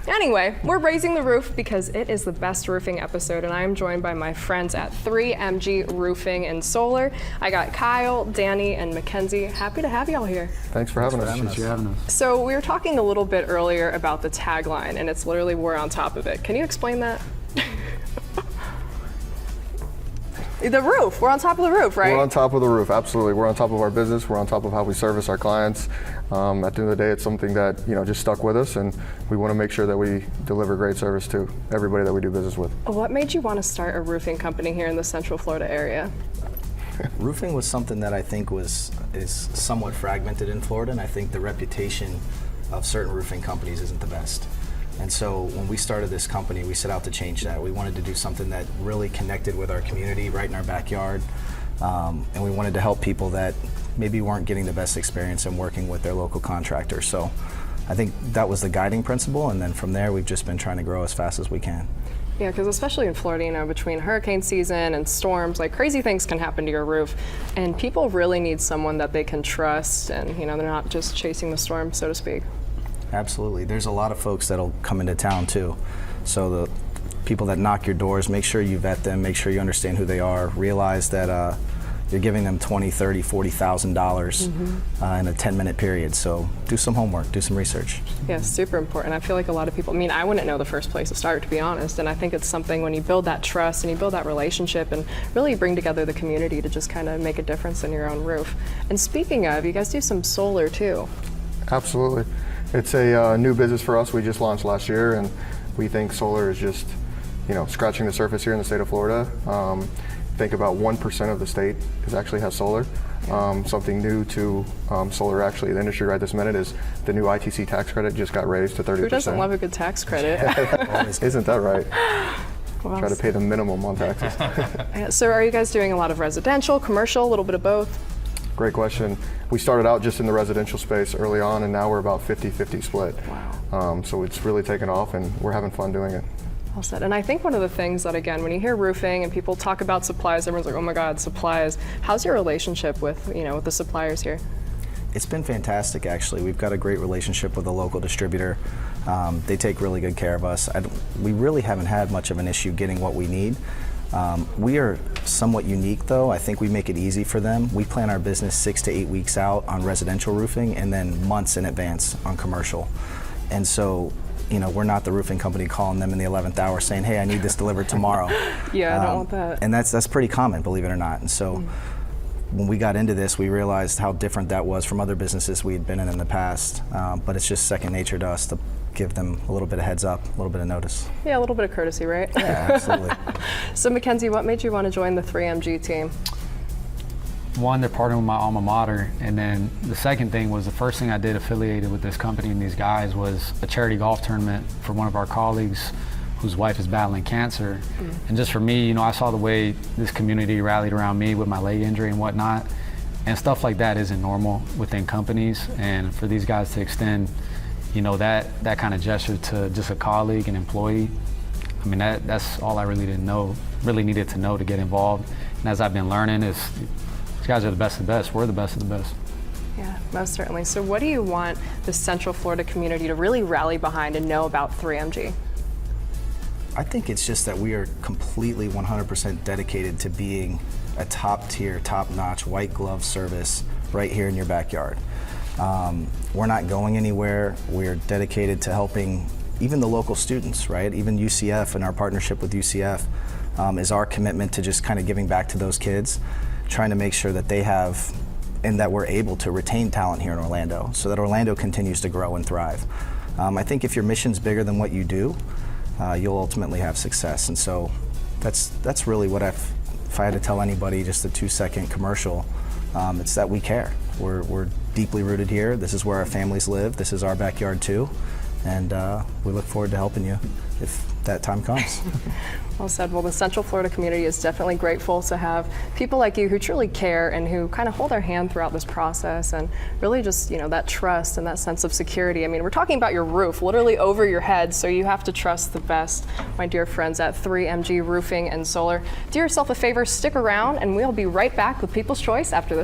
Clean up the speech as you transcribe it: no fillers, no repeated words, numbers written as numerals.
Anyway, we're raising the roof because it is the best roofing episode, and I am joined by my friends at 3MG Roofing and Solar. I got Kyle, Danny, and Mackenzie. Happy to have y'all here. Thanks for having us. Thanks for having us. So we were talking a little bit earlier about the tagline, and it's literally "We're on top of it." Can you explain that? The roof. We're on top of the roof, right? We're on top of the roof, absolutely. We're on top of our business. We're on top of how we service our clients. At the end of the day, it's something that just stuck with us, and we want to make sure that we deliver great service to everybody that we do business with. What made you want to start a roofing company here in the Central Florida area? Roofing was something that I think is somewhat fragmented in Florida, and I think the reputation of certain roofing companies isn't the best. And so when we started this company, we set out to change that. We wanted to do something that really connected with our community right in our backyard. And we wanted to help people that maybe weren't getting the best experience in working with their local contractor. So I think that was the guiding principle. And then from there, we've just been trying to grow as fast as we can. Yeah, because especially in Florida, between hurricane season and storms, like crazy things can happen to your roof. And people really need someone that they can trust, and they're not just chasing the storm, so to speak. Absolutely. There's a lot of folks that'll come into town too. So the people that knock your doors, make sure you vet them, make sure you understand who they are, realize that you're giving them $20,000, $30,000, $40,000 in a 10-minute period. So do some homework, do some research. Yeah, super important. I feel like a lot of people, I wouldn't know the first place to start, to be honest. And I think it's something when you build that trust and you build that relationship and really bring together the community to just kind of make a difference in your own roof. And speaking of, you guys do some solar too. Absolutely. It's a new business for us. We just launched last year, and we think solar is just, scratching the surface here in the state of Florida. Think about 1% of the state actually has solar. Something new to solar, actually, the industry right this minute is the new ITC tax credit just got raised to 30%. Who doesn't love a good tax credit? Isn't that right? Well, try to pay the minimum on taxes. So are you guys doing a lot of residential, commercial, a little bit of both? Great question. We started out just in the residential space early on, and now we're about 50-50 split. Wow. So it's really taken off, and we're having fun doing it. Well said. And I think one of the things that, again, when you hear roofing and people talk about supplies, everyone's like, oh my God, supplies. How's your relationship with, with the suppliers here? It's been fantastic, actually. We've got a great relationship with a local distributor. They take really good care of us. We really haven't had much of an issue getting what we need. We are somewhat unique, though. I think we make it easy for them. We plan our business 6 to 8 weeks out on residential roofing and then months in advance on commercial. And so, we're not the roofing company calling them in the 11th hour saying, hey, I need this delivered tomorrow. Yeah, I don't want that. And that's pretty common, believe it or not. And so when we got into this, we realized how different that was from other businesses we had been in the past. But it's just second nature to us to give them a little bit of heads up, a little bit of notice. Yeah, a little bit of courtesy, right? Yeah, absolutely. So Mackenzie, what made you want to join the 3MG team? One, they're partnering with my alma mater, and then the second thing was the first thing I did affiliated with this company and these guys was a charity golf tournament for one of our colleagues whose wife is battling cancer. And just for me, I saw the way this community rallied around me with my leg injury and whatnot, and stuff like that isn't normal within companies, and for these guys to extend that kind of gesture to just a colleague, an employee, that's all I really needed to know to get involved. And as I've been learning, these guys are the best of the best. We're the best of the best. Yeah, most certainly. So what do you want the Central Florida community to really rally behind and know about 3MG? I think it's just that we are completely 100% dedicated to being a top-tier, top-notch white glove service right here in your backyard. We're not going anywhere. We're dedicated to helping even the local students, right? Even UCF and our partnership with UCF is our commitment to just kind of giving back to those kids, trying to make sure that they have and that we're able to retain talent here in Orlando so that Orlando continues to grow and thrive. I think if your mission's bigger than what you do, you'll ultimately have success. And so that's really what if I had to tell anybody just a 2-second commercial, it's that we care. We're deeply rooted here. This is where our families live. This is our backyard too. And we look forward to helping you if that time comes. Well said. Well, the Central Florida community is definitely grateful to have people like you who truly care and who kind of hold our hand throughout this process and really just, that trust and that sense of security. We're talking about your roof literally over your head, so you have to trust the best, my dear friends at 3MG Roofing and Solar. Do yourself a favor, stick around, and we'll be right back with People's Choice after this.